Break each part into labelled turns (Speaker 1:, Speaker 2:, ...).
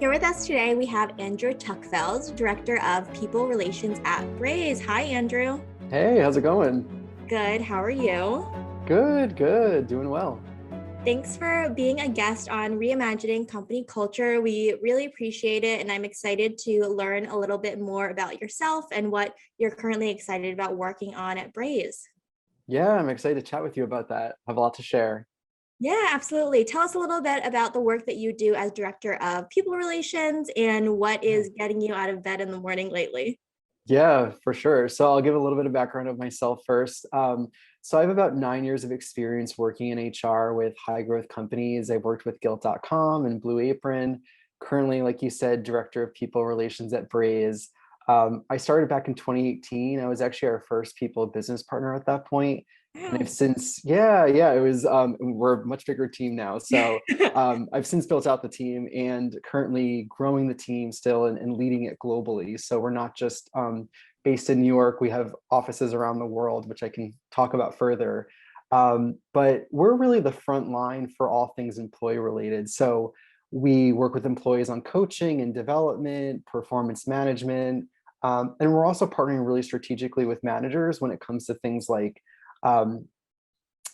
Speaker 1: Here with us today, we have Andrew Tuchfeld, Director of People Relations at Braze. Hi, Andrew.
Speaker 2: Hey, how's it going?
Speaker 1: Good. How are you?
Speaker 2: Good, doing well.
Speaker 1: Thanks for being a guest on Reimagining Company Culture. We really appreciate it, and I'm excited to learn a little bit more about yourself and what you're currently excited about working on at Braze.
Speaker 2: Yeah, I'm excited to chat with you about that. I have a lot to share.
Speaker 1: Yeah, absolutely. Tell us a little bit about the work that you do as Director of People Relations and what
Speaker 2: Yeah.
Speaker 1: is getting you out of bed in the morning lately.
Speaker 2: Yeah, for sure. So I'll give a little bit of background of myself first. So I have about 9 years of experience working in HR with high growth companies. I've worked with Guilt.com and Blue Apron. Currently, like you said, Director of People Relations at Braze. I started back in 2018. I was actually our first people business partner at that point. And I've
Speaker 1: Wow.
Speaker 2: since, yeah, it was, we're a much bigger team now. So I've since built out the team and currently growing the team still and leading it globally. So we're not just based in New York. We have offices around the world, which I can talk about further. But we're really the front line for all things employee related. So we work with employees on coaching and development, performance management, and we're also partnering really strategically with managers when it comes to things like um,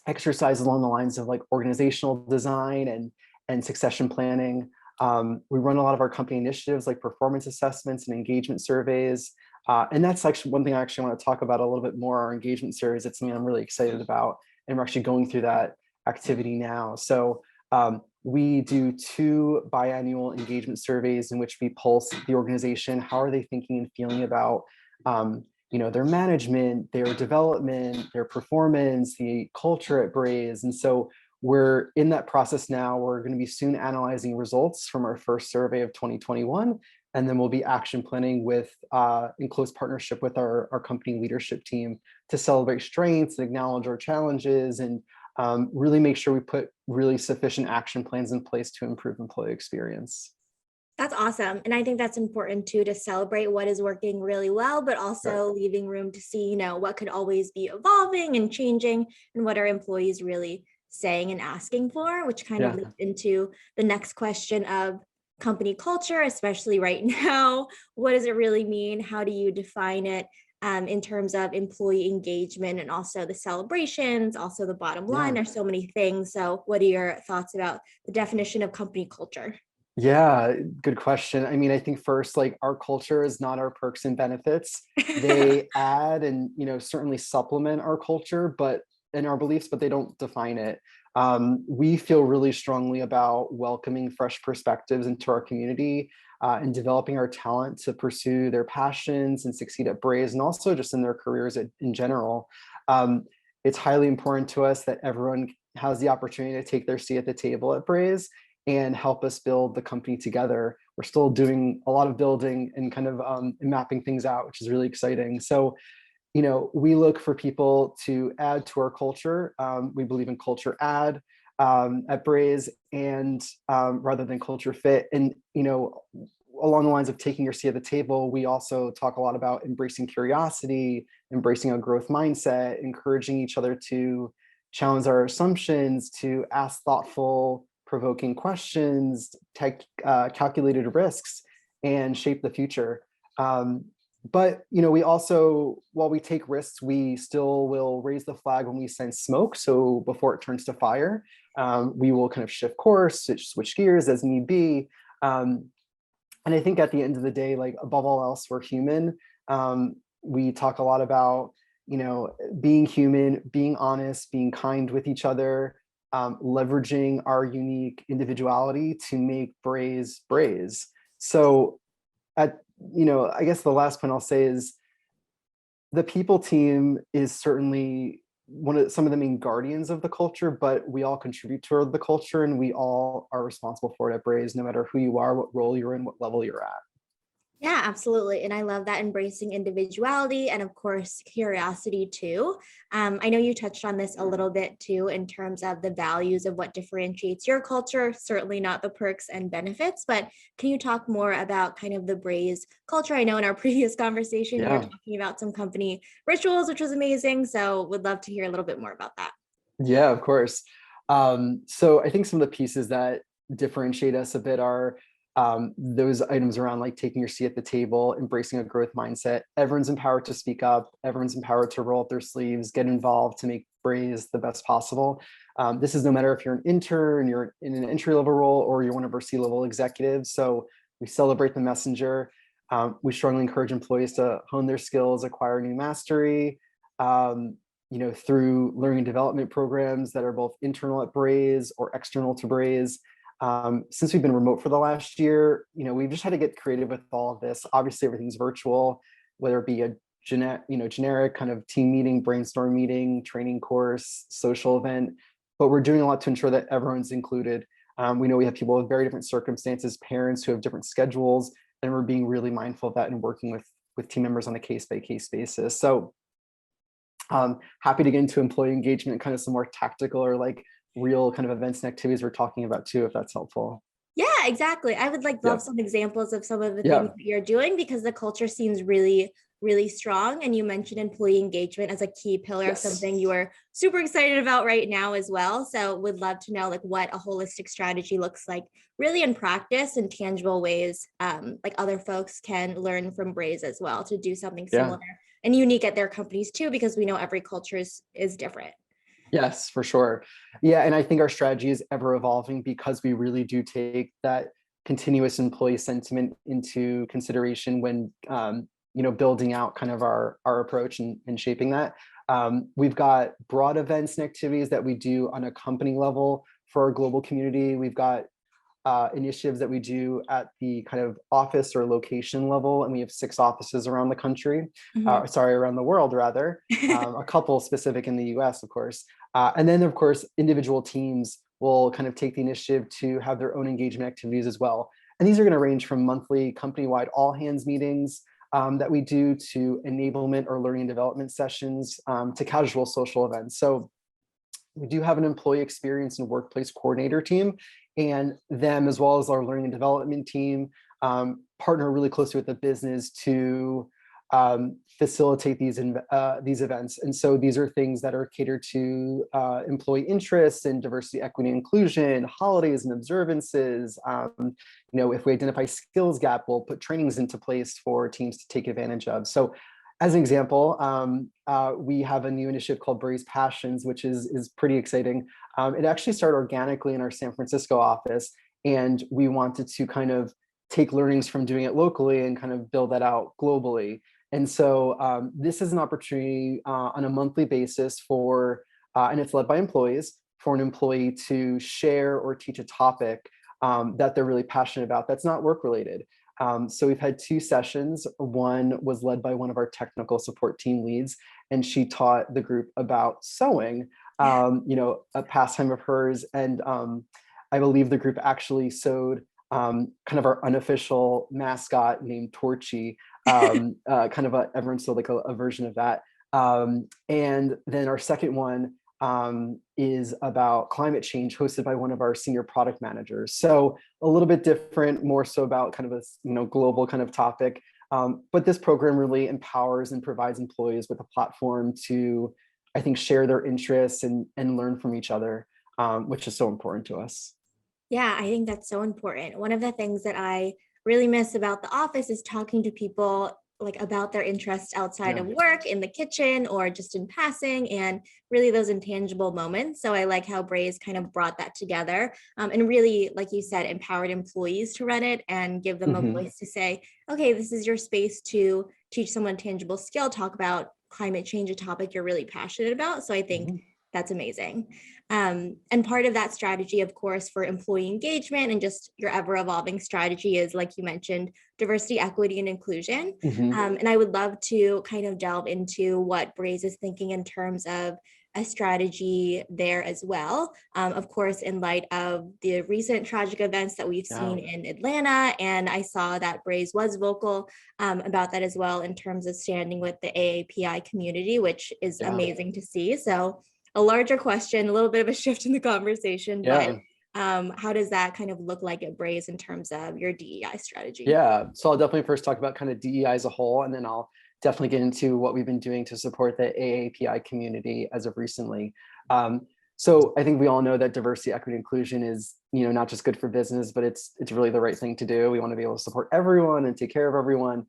Speaker 2: exercise along the lines of like organizational design and succession planning. We run a lot of our company initiatives like performance assessments and engagement surveys. And that's actually one thing I actually want to talk about a little bit more, our engagement surveys. It's something I'm really excited about. And we're actually going through that activity now. So we do 2 biannual engagement surveys in which we pulse the organization. How are they thinking and feeling about their management, their development, their performance, the culture at Braze. And so we're in that process now. We're going to be soon analyzing results from our first survey of 2021. And then we'll be action planning with in close partnership with our company leadership team to celebrate strengths and acknowledge our challenges and really make sure we put really sufficient action plans in place to improve employee experience.
Speaker 1: That's awesome. And I think that's important too, to celebrate what is working really well, but
Speaker 2: Right.
Speaker 1: also leaving room to see, what could always be evolving and changing and what are employees really saying and asking for, which kind of
Speaker 2: Yeah.
Speaker 1: leads into the next question of company culture, especially right now. What does it really mean? How do you define it in terms of employee engagement and also the celebrations, also the bottom line?
Speaker 2: Yeah.
Speaker 1: There's so many things. So what are your thoughts about the definition of company culture?
Speaker 2: Yeah, good question. I mean, I think first, like our culture is not our perks and benefits. They add and, certainly supplement our culture, but and our beliefs, but they don't define it. We feel really strongly about welcoming fresh perspectives into our community and developing our talent to pursue their passions and succeed at Braze and also just in their careers in general. It's highly important to us that everyone has the opportunity to take their seat at the table at Braze and help us build the company together. We're still doing a lot of building and kind of mapping things out, which is really exciting. So, we look for people to add to our culture. We believe in culture add at Braze and rather than culture fit. And, along the lines of taking your seat at the table, we also talk a lot about embracing curiosity, embracing a growth mindset, encouraging each other to challenge our assumptions, to ask thoughtful, provoking questions, take calculated risks, and shape the future. But we also, while we take risks, we still will raise the flag when we sense smoke. So before it turns to fire, we will kind of shift course, switch gears as need be. And I think at the end of the day, like above all else, we're human. We talk a lot about being human, being honest, being kind with each other, leveraging our unique individuality to make Braze Braze. So I guess the last point I'll say is the people team is certainly some of the main guardians of the culture, but we all contribute to the culture and we all are responsible for it at Braze, no matter who you are, what role you're in, what level you're at.
Speaker 1: Yeah, absolutely. And I love that embracing individuality and, of course, curiosity too. I know you touched on this a little bit too, in terms of the values of what differentiates your culture, certainly not the perks and benefits, but can you talk more about kind of the Braze culture? I know in our previous conversation, you were
Speaker 2: Yeah.
Speaker 1: talking about some company rituals, which was amazing. So would love to hear a little bit more about that.
Speaker 2: Yeah, of course. So I think some of the pieces that differentiate us a bit are those items around like taking your seat at the table, embracing a growth mindset. Everyone's empowered to speak up. Everyone's empowered to roll up their sleeves, get involved to make Braze the best possible. This is no matter if you're an intern, you're in an entry-level role, or you're one of our C-level executives. So we celebrate the messenger. We strongly encourage employees to hone their skills, acquire new mastery, through learning and development programs that are both internal at Braze or external to Braze. Since we've been remote for the last year, we've just had to get creative with all of this. Obviously, everything's virtual, whether it be a generic kind of team meeting, brainstorm meeting, training course, social event, but we're doing a lot to ensure that everyone's included. We know we have people with very different circumstances, parents who have different schedules, and we're being really mindful of that and working with team members on a case-by-case basis. So happy to get into employee engagement, kind of some more tactical or like real kind of events and activities we're talking about too, if that's helpful.
Speaker 1: Yeah, exactly. I would love some examples of some of the things that you're doing, because the culture seems really, really strong. And you mentioned employee engagement as a key pillar of something you are super excited about right now as well. So would love to know like what a holistic strategy looks like really in practice and tangible ways, like other folks can learn from Braze as well to do something similar and unique at their companies too, because we know every culture is different.
Speaker 2: Yes, for sure. Yeah, and I think our strategy is ever evolving because we really do take that continuous employee sentiment into consideration when building out kind of our approach and shaping that. We've got broad events and activities that we do on a company level for our global community. We've got initiatives that we do at the kind of office or location level, and we have 6 offices around the country, around the world rather, a couple specific in the US, of course. And then of course, individual teams will kind of take the initiative to have their own engagement activities as well. And these are going to range from monthly company-wide all hands meetings that we do to enablement or learning and development sessions to casual social events. So we do have an employee experience and workplace coordinator team, and them as well as our learning and development team partner really closely with the business to facilitate these events. And so these are things that are catered to employee interests and diversity, equity, inclusion, holidays and observances. If we identify skills gap, we'll put trainings into place for teams to take advantage of. So as an example, we have a new initiative called Braze Passions, which is pretty exciting. It actually started organically in our San Francisco office, and we wanted to kind of take learnings from doing it locally and kind of build that out globally. And so this is an opportunity on a monthly basis and it's led by employees, for an employee to share or teach a topic that they're really passionate about that's not work related. So we've had 2 sessions. One was led by one of our technical support team leads, and she taught the group about sewing, a pastime of hers. And I believe the group actually sewed kind of our unofficial mascot named Torchy, kind of everyone sewed like a version of that. And then our second one is about climate change, hosted by one of our senior product managers. So a little bit different, more so about kind of a global kind of topic. But this program really empowers and provides employees with a platform to, I think, share their interests and learn from each other, which is so important to us.
Speaker 1: Yeah, I think that's so important. One of the things that I really miss about the office is talking to people like about their interests outside of work, in the kitchen, or just in passing, and really those intangible moments. So I like how Braze kind of brought that together and really, like you said, empowered employees to run it and give them a voice to say, okay, this is your space to teach someone a tangible skill, talk about climate change, a topic you're really passionate about. So I think that's amazing. And part of that strategy, of course, for employee engagement and just your ever evolving strategy is, like you mentioned, diversity, equity, and inclusion. And I would love to kind of delve into what Braze is thinking in terms of a strategy there as well. Of course, in light of the recent tragic events that we've seen in Atlanta. And I saw that Braze was vocal about that as well in terms of standing with the AAPI community, which is amazing to see. So a larger question, a little bit of a shift in the conversation, but how does that kind of look like at Braze in terms of your DEI strategy?
Speaker 2: Yeah, so I'll definitely first talk about kind of DEI as a whole, and then I'll definitely get into what we've been doing to support the AAPI community as of recently. So I think we all know that diversity, equity, inclusion is, not just good for business, but it's really the right thing to do. We want to be able to support everyone and take care of everyone.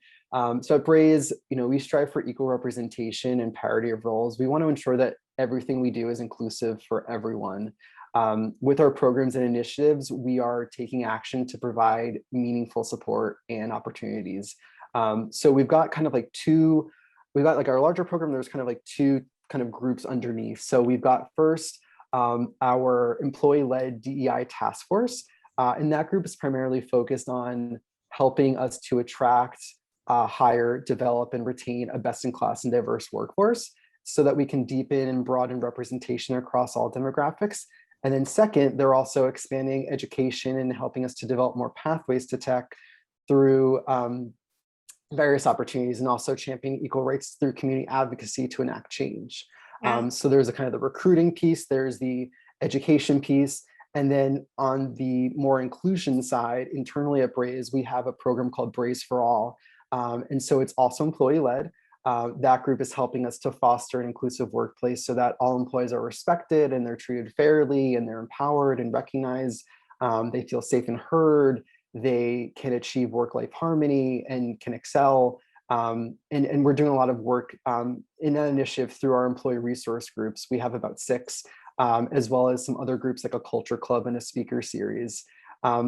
Speaker 2: So at Braze, we strive for equal representation and parity of roles. We want to ensure that everything we do is inclusive for everyone. With our programs and initiatives, we are taking action to provide meaningful support and opportunities. So we've got kind of like our larger program, there's kind of like two kind of groups underneath. So we've got first our employee-led DEI task force. And that group is primarily focused on helping us to attract, hire, develop, and retain a best-in-class and diverse workforce so that we can deepen and broaden representation across all demographics. And then second, they're also expanding education and helping us to develop more pathways to tech through various opportunities, and also championing equal rights through community advocacy to enact change.
Speaker 1: Yeah.
Speaker 2: So there's a kind of the recruiting piece, there's the education piece, and then on the more inclusion side, internally at Braze, we have a program called Braze for All. And so it's also employee-led. That group is helping us to foster an inclusive workplace so that all employees are respected and they're treated fairly and they're empowered and recognized. They feel safe and heard. They can achieve work-life harmony and can excel. And we're doing a lot of work in that initiative through our employee resource groups. We have about 6, as well as some other groups like a culture club and a speaker series.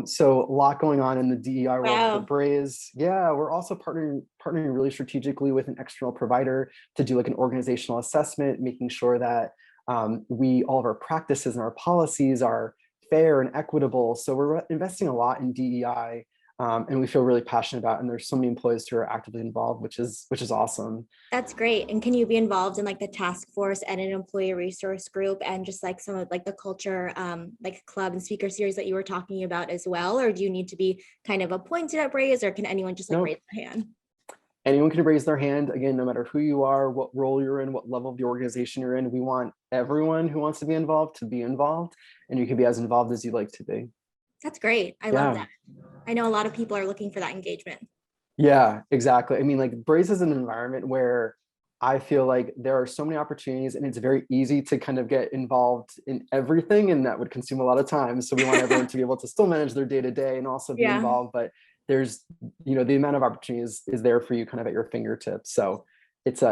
Speaker 2: So a lot going on in the DEI world for Braze. Yeah, we're also partnering really strategically with an external provider to do like an organizational assessment, making sure that all of our practices and our policies are fair and equitable. So we're investing a lot in DEI, and we feel really passionate about it. And there's so many employees who are actively involved, which is awesome.
Speaker 1: That's great. And can you be involved in like the task force and an employee resource group and just like some of like the culture, like club and speaker series that you were talking about as well? Or do you need to be kind of appointed at Braze, or can anyone just like raise their hand?
Speaker 2: Anyone can raise their hand. Again, no matter who you are, what role you're in, what level of the organization you're in, we want everyone who wants to be involved, and you can be as involved as you'd like to be.
Speaker 1: That's great. I love that. I know a lot of people are looking for that engagement.
Speaker 2: Yeah, exactly. I mean, like Braze is an environment where I feel like there are so many opportunities and it's very easy to kind of get involved in everything, and that would consume a lot of time. So we want everyone to be able to still manage their day to day and also be involved, but there's, the amount of opportunities is there for you kind of at your fingertips. So it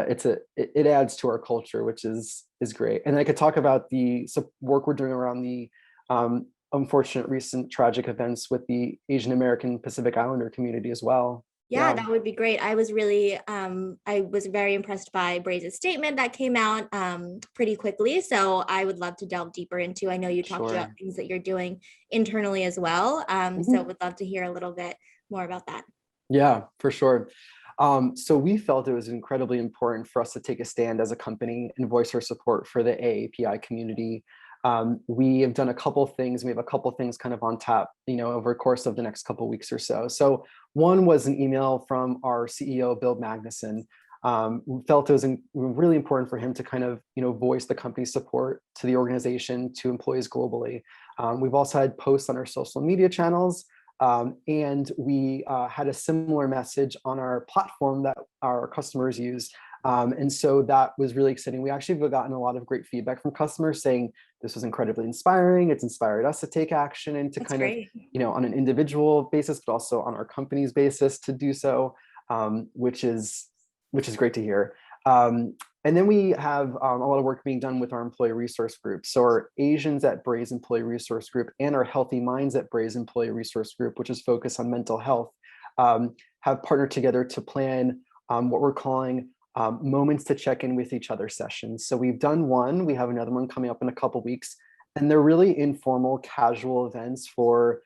Speaker 2: adds to our culture, which is great. And I could talk about the work we're doing around the unfortunate recent tragic events with the Asian American Pacific Islander community as well.
Speaker 1: Yeah, that would be great. I was very impressed by Braze's statement that came out pretty quickly. So I would love to delve deeper into, I know you talked about things that you're doing internally as well. So would love to hear a little bit more about that.
Speaker 2: Yeah, for sure. So we felt it was incredibly important for us to take a stand as a company and voice our support for the AAPI community. We have done a couple of things. We have a couple of things kind of on tap, over the course of the next couple of weeks or so. So one was an email from our CEO, Bill Magnuson. We felt it was really important for him to kind of, voice the company's support to the organization, to employees globally. We've also had posts on our social media channels. And we had a similar message on our platform that our customers use. And so that was really exciting. We actually have gotten a lot of great feedback from customers saying this was incredibly inspiring. It's inspired us to take action and to That's kind great. Of, on an individual basis, but also on our company's basis to do so, which is great to hear. And then we have a lot of work being done with our employee resource group. So our Asians at Braze Employee Resource Group and our Healthy Minds at Braze Employee Resource Group, which is focused on mental health, have partnered together to plan what we're calling moments to check in with each other sessions. So we've done one, we have another one coming up in a couple of weeks, and they're really informal, casual events for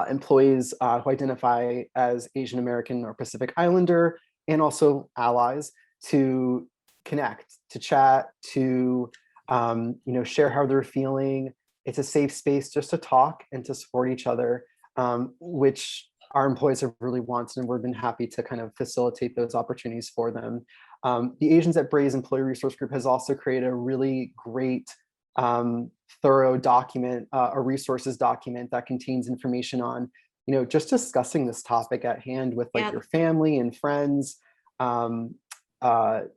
Speaker 2: employees who identify as Asian American or Pacific Islander, and also allies, to connect, to chat, to share how they're feeling. It's a safe space just to talk and to support each other, which our employees have really wanted, and we've been happy to kind of facilitate those opportunities for them. The Asians at Braze Employee Resource Group has also created a really great, thorough document, a resources document that contains information on, just discussing this topic at hand with like your family and friends.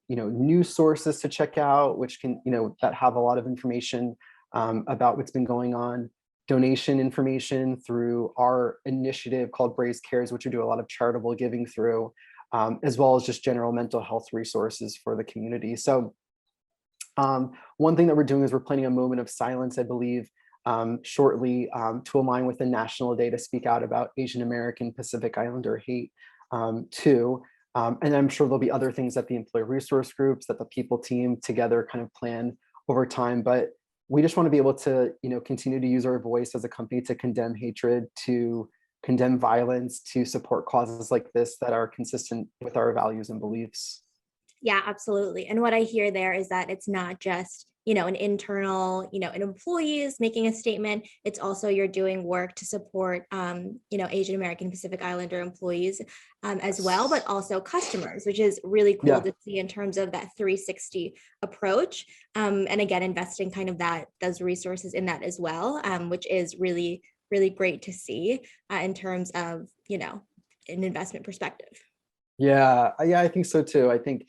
Speaker 2: news sources to check out, which can, that have a lot of information about what's been going on, donation information through our initiative called Braze Cares, which we do a lot of charitable giving through, as well as just general mental health resources for the community. So one thing that we're doing is we're planning a moment of silence, I believe, shortly to align with the National Day to speak out about Asian American Pacific Islander hate too. And I'm sure there'll be other things that the employee resource groups, that the people team together kind of plan over time. But we just want to be able to, continue to use our voice as a company to condemn hatred, to condemn violence, to support causes like this that are consistent with our values and beliefs.
Speaker 1: Yeah, absolutely. And what I hear there is that it's not just, an internal, an employees making a statement. It's also you're doing work to support, Asian American Pacific Islander employees as well, but also customers, which is really cool to see in terms of that 360 approach. And again, investing kind of those resources in that as well, which is really, really great to see in terms of, an investment perspective.
Speaker 2: Yeah, I think so too. I think,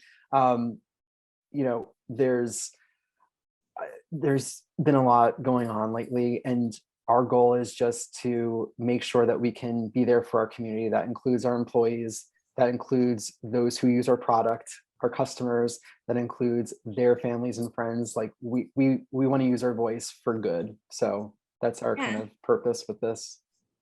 Speaker 2: there's been a lot going on lately, and our goal is just to make sure that we can be there for our community. That includes our employees, that includes those who use our product, our customers, that includes their families and friends. Like we want to use our voice for good. So that's our kind of purpose with this.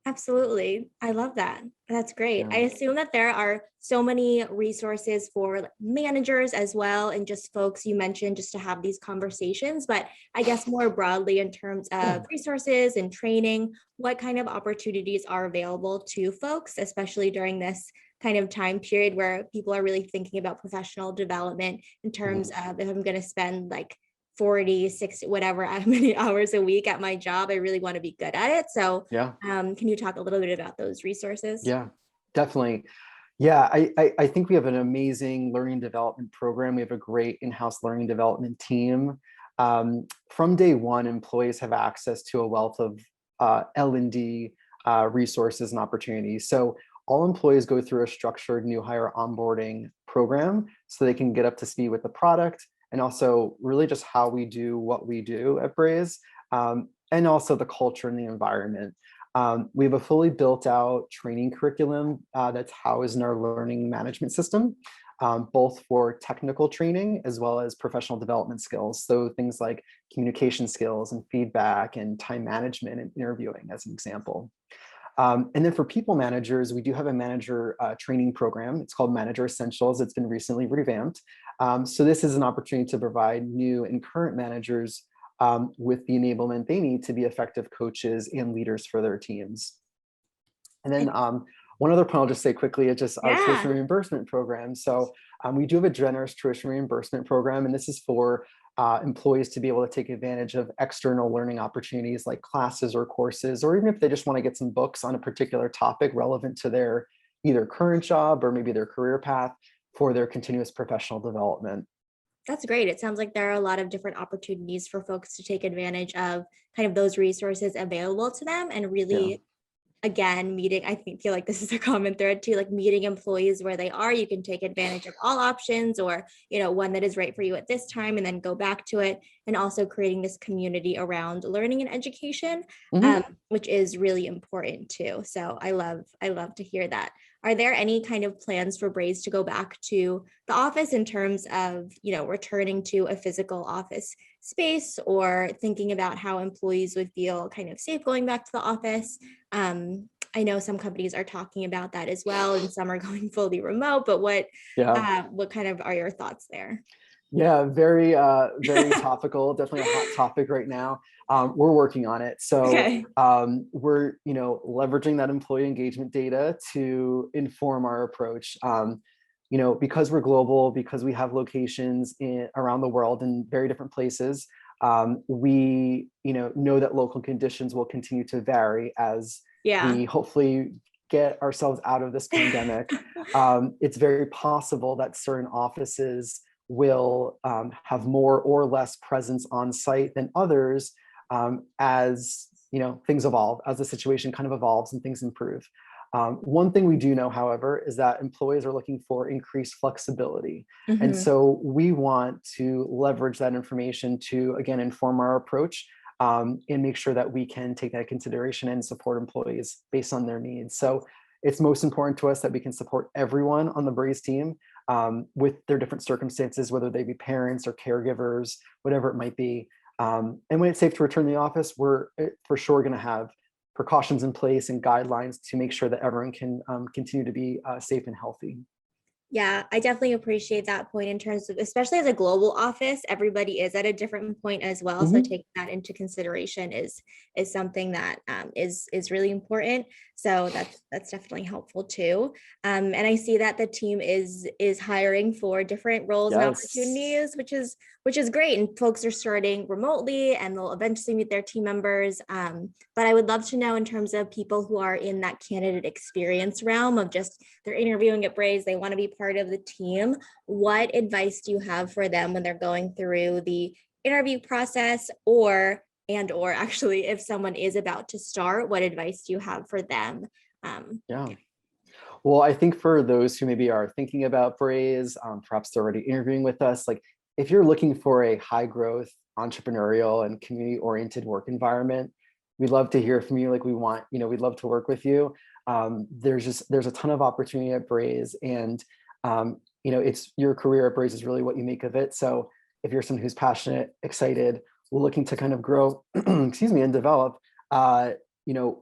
Speaker 1: Absolutely. I love that. That's great.
Speaker 2: Yeah.
Speaker 1: I assume that there are so many resources for managers as well, and just folks you mentioned just to have these conversations. But I guess more broadly, in terms of resources and training, what kind of opportunities are available to folks, especially during this kind of time period where people are really thinking about professional development in terms of, if I'm going to spend like 40, 60, whatever, many hours a week at my job, I really want to be good at it. So can you talk a little bit about those resources?
Speaker 2: Yeah, definitely. Yeah, I think we have an amazing learning development program. We have a great in-house learning development team. From day one, employees have access to a wealth of L&D resources and opportunities. So all employees go through a structured new hire onboarding program so they can get up to speed with the product, and also really just how we do what we do at Braze, and also the culture and the environment. We have a fully built out training curriculum that's housed in our learning management system, both for technical training as well as professional development skills. So things like communication skills and feedback and time management and interviewing, as an example. And then for people managers, we do have a manager training program. It's called Manager Essentials. It's been recently revamped. So this is an opportunity to provide new and current managers with the enablement they need to be effective coaches and leaders for their teams. And then one other point I'll just say quickly is just our tuition reimbursement program. So we do have a generous tuition reimbursement program, and this is for employees to be able to take advantage of external learning opportunities like classes or courses, or even if they just want to get some books on a particular topic relevant to their either current job or maybe their career path for their continuous professional development.
Speaker 1: That's great. It sounds like there are a lot of different opportunities for folks to take advantage of kind of those resources available to them, and really, again, feel like this is a common thread too, like meeting employees where they are. You can take advantage of all options, or, one that is right for you at this time and then go back to it. And also creating this community around learning and education, which is really important too. So I love to hear that. Are there any kind of plans for Braze to go back to the office in terms of, returning to a physical office space, or thinking about how employees would feel kind of safe going back to the office? I know some companies are talking about that as well, and some are going fully remote, but what kind of are your thoughts there?
Speaker 2: Yeah, very topical, definitely a hot topic right now. We're working on it. So we're, leveraging that employee engagement data to inform our approach. Because we're global, because we have locations around the world in very different places, we, know that local conditions will continue to vary as we hopefully get ourselves out of this pandemic. It's very possible that certain offices will have more or less presence on site than others, as things evolve, as the situation kind of evolves and things improve. One thing we do know, however, is that employees are looking for increased flexibility. And
Speaker 1: Mhm.
Speaker 2: so we want to leverage that information to, again, inform our approach, and make sure that we can take that into consideration and support employees based on their needs. So it's most important to us that we can support everyone on the Braze team, with their different circumstances, whether they be parents or caregivers, whatever it might be. And when it's safe to return to the office, we're for sure going to have precautions in place and guidelines to make sure that everyone can continue to be safe and healthy.
Speaker 1: Yeah, I definitely appreciate that point in terms of, especially as a global office, everybody is at a different point as well. So
Speaker 2: Mhm.
Speaker 1: taking that into consideration is something that is really important. So that's definitely helpful too. And I see that the team is hiring for different roles and
Speaker 2: Yes.
Speaker 1: opportunities, which is great. And folks are starting remotely, and they'll eventually meet their team members. But I would love to know, in terms of people who are in that candidate experience realm of just they're interviewing at Braze, they want to be part of the team. What advice do you have for them when they're going through the interview process, or actually if someone is about to start, what advice do you have for them?
Speaker 2: Yeah. Well, I think for those who maybe are thinking about Braze, perhaps they're already interviewing with us, like if you're looking for a high growth, entrepreneurial and community oriented work environment, we'd love to hear from you. Like we'd love to work with you. There's a ton of opportunity at Braze, and it's your career at Braze is really what you make of it. So if you're someone who's passionate, excited, looking to kind of grow, excuse me, and develop,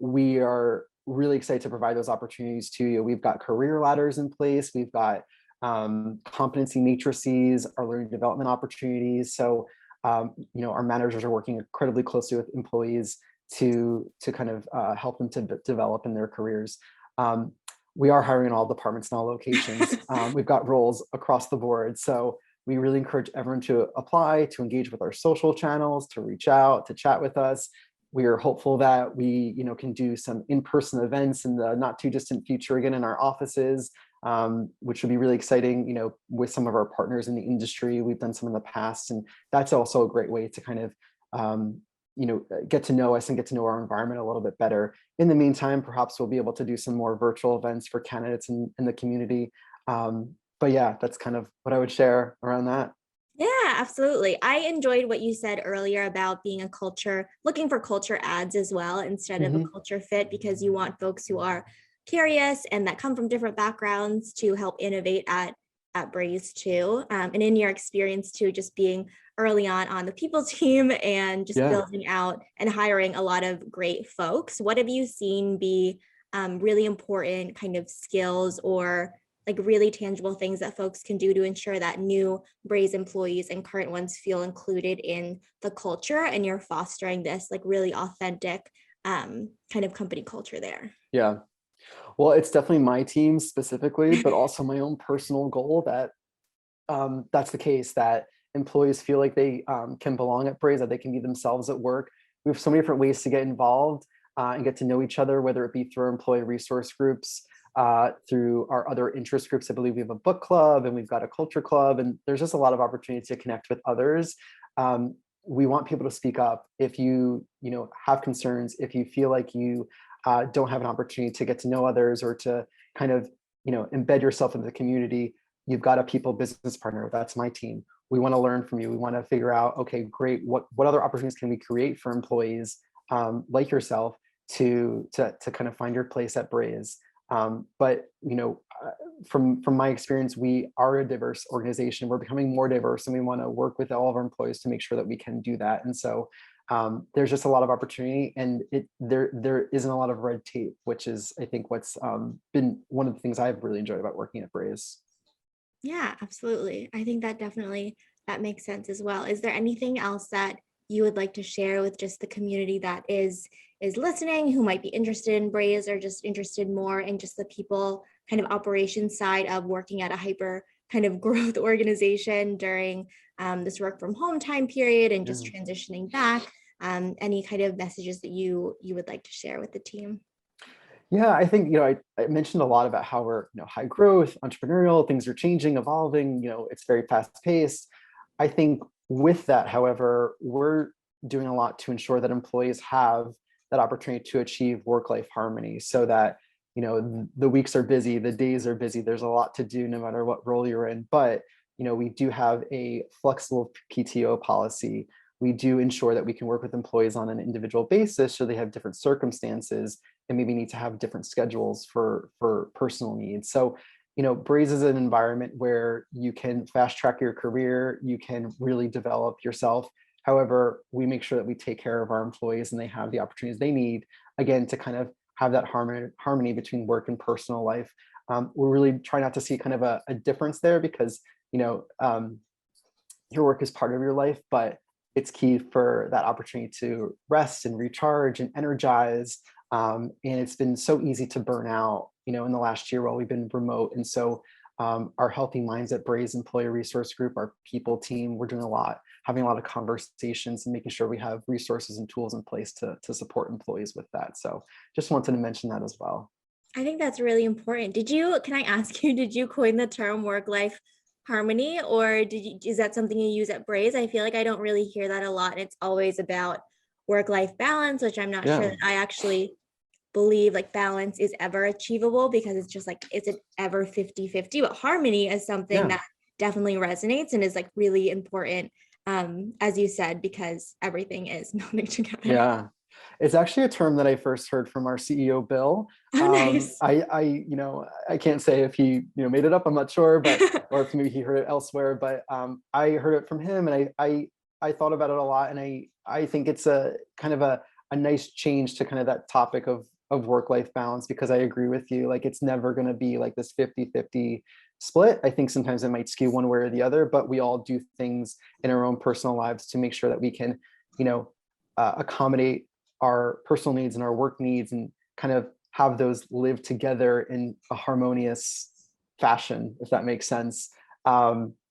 Speaker 2: we are really excited to provide those opportunities to you. We've got career ladders in place. We've got competency matrices, our learning development opportunities. So, our managers are working incredibly closely with employees to kind of help them to develop in their careers. We are hiring in all departments and all locations. We've got roles across the board. So we really encourage everyone to apply, to engage with our social channels, to reach out, to chat with us. We are hopeful that we, can do some in-person events in the not too distant future again in our offices, which would be really exciting, with some of our partners in the industry. We've done some in the past, and that's also a great way to kind of, get to know us and get to know our environment a little bit better. In the meantime, perhaps we'll be able to do some more virtual events for candidates in the community. But yeah, that's kind of what I would share around that.
Speaker 1: Yeah, absolutely. I enjoyed what you said earlier about being looking for culture ads as well instead of a
Speaker 2: Mhm.
Speaker 1: culture fit, because you want folks who are curious and that come from different backgrounds to help innovate at Braze too. And in your experience too, just being early on the people team and just
Speaker 2: Yeah.
Speaker 1: building out and hiring a lot of great folks. What have you seen be really important kind of skills, or like really tangible things that folks can do to ensure that new Braze employees and current ones feel included in the culture, and you're fostering this like really authentic kind of company culture there?
Speaker 2: Yeah. Well, it's definitely my team specifically, but also my own personal goal that that's the case, that employees feel like they can belong at Braze, that they can be themselves at work. We have so many different ways to get involved and get to know each other, whether it be through our employee resource groups, through our other interest groups. I believe we have a book club and we've got a culture club, and there's just a lot of opportunity to connect with others. We want people to speak up if you have concerns, if you feel like you don't have an opportunity to get to know others or to kind of embed yourself into the community. You've got a people business partner. That's my team. We want to learn from you. We want to figure out, okay, great, what other opportunities can we create for employees like yourself to kind of find your place at Braze. But from my experience, we are a diverse organization. We're becoming more diverse, and we want to work with all of our employees to make sure that we can do that. And so there's just a lot of opportunity, and there isn't a lot of red tape, which is, I think, what's been one of the things I've really enjoyed about working at Braze.
Speaker 1: Yeah, absolutely. I think that makes sense as well. Is there anything else that you would like to share with just the community that is listening, who might be interested in Braze, or just interested more in just the people kind of operations side of working at a hyper kind of growth organization during this work from home time period and just
Speaker 2: Yeah.
Speaker 1: transitioning back? Any kind of messages that you would like to share with the team?
Speaker 2: Yeah, I think, I mentioned a lot about how we're, high growth, entrepreneurial, things are changing, evolving, it's very fast paced. I think with that, however, we're doing a lot to ensure that employees have that opportunity to achieve work-life harmony so that the weeks are busy, the days are busy, there's a lot to do no matter what role you're in. But we do have a flexible PTO policy. We do ensure that we can work with employees on an individual basis, so they have different circumstances and maybe need to have different schedules for personal needs. So Braze is an environment where you can fast track your career, you can really develop yourself. However, we make sure that we take care of our employees and they have the opportunities they need, again, to kind of have that harmony between work and personal life. We're really trying not to see kind of a difference there, because your work is part of your life, but it's key for that opportunity to rest and recharge and energize. And it's been so easy to burn out, in the last year while we've been remote. And so our Healthy Minds at Braze Employee Resource Group, our people team, we're doing having a lot of conversations and making sure we have resources and tools in place to support employees with that. So just wanted to mention that as well.
Speaker 1: I think that's really important. Can I ask you, did you coin the term work-life harmony, or is that something you use at Braze? I feel like I don't really hear that a lot. It's always about work-life balance, which I'm not sure that I actually believe like balance is ever achievable, because it's just like, is it ever 50-50? But harmony is something that definitely resonates and is like really important, as you said, because everything is melding together.
Speaker 2: Yeah. It's actually a term that I first heard from our CEO, Bill.
Speaker 1: Oh, nice.
Speaker 2: I can't say if he made it up, I'm not sure, but or if maybe he heard it elsewhere, but I heard it from him, and I thought about it a lot, and I think it's a kind of a nice change to kind of that topic of work-life balance, because I agree with you. Like, it's never going to be like this 50-50 split. I think sometimes it might skew one way or the other, but we all do things in our own personal lives to make sure that we can, accommodate our personal needs and our work needs, and kind of have those live together in a harmonious fashion, if that makes sense.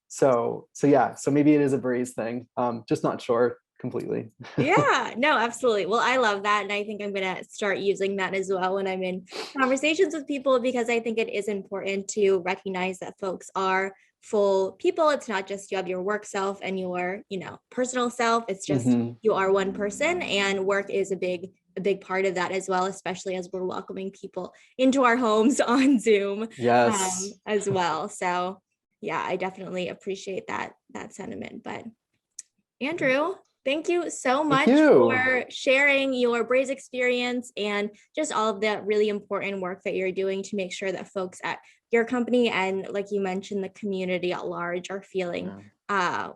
Speaker 2: So maybe it is a Braze thing. Just not sure completely.
Speaker 1: Yeah, no, absolutely. Well, I love that. And I think I'm going to start using that as well when I'm in conversations with people, because I think it is important to recognize that folks are full people. It's not just you have your work self and your, personal self. It's just you are one person, and work is a big part of that as well, especially as we're welcoming people into our homes on Zoom as well. So yeah, I definitely appreciate that sentiment. But Andrew, thank you so much for sharing your Braze experience and just all of the really important work that you're doing to make sure that folks at your company and, like you mentioned, the community at large are feeling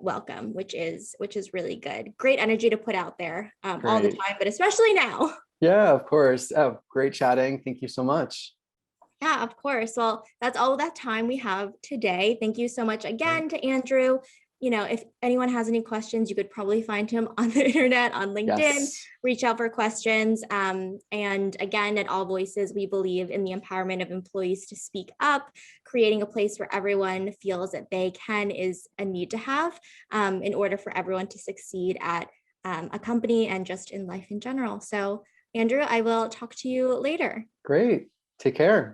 Speaker 1: welcome, which is really good. Great energy to put out there all the time, but especially now.
Speaker 2: Yeah, of course. Oh, great chatting. Thank you so much.
Speaker 1: Yeah, of course. Well, that's all that time we have today. Thank you so much again to Andrew. If anyone has any questions, you could probably find him on the internet, on LinkedIn, reach out for questions. And again, at AllVoices, we believe in the empowerment of employees to speak up. Creating a place where everyone feels that they can is a need to have in order for everyone to succeed at a company and just in life in general. So, Andrew, I will talk to you later.
Speaker 2: Great. Take care.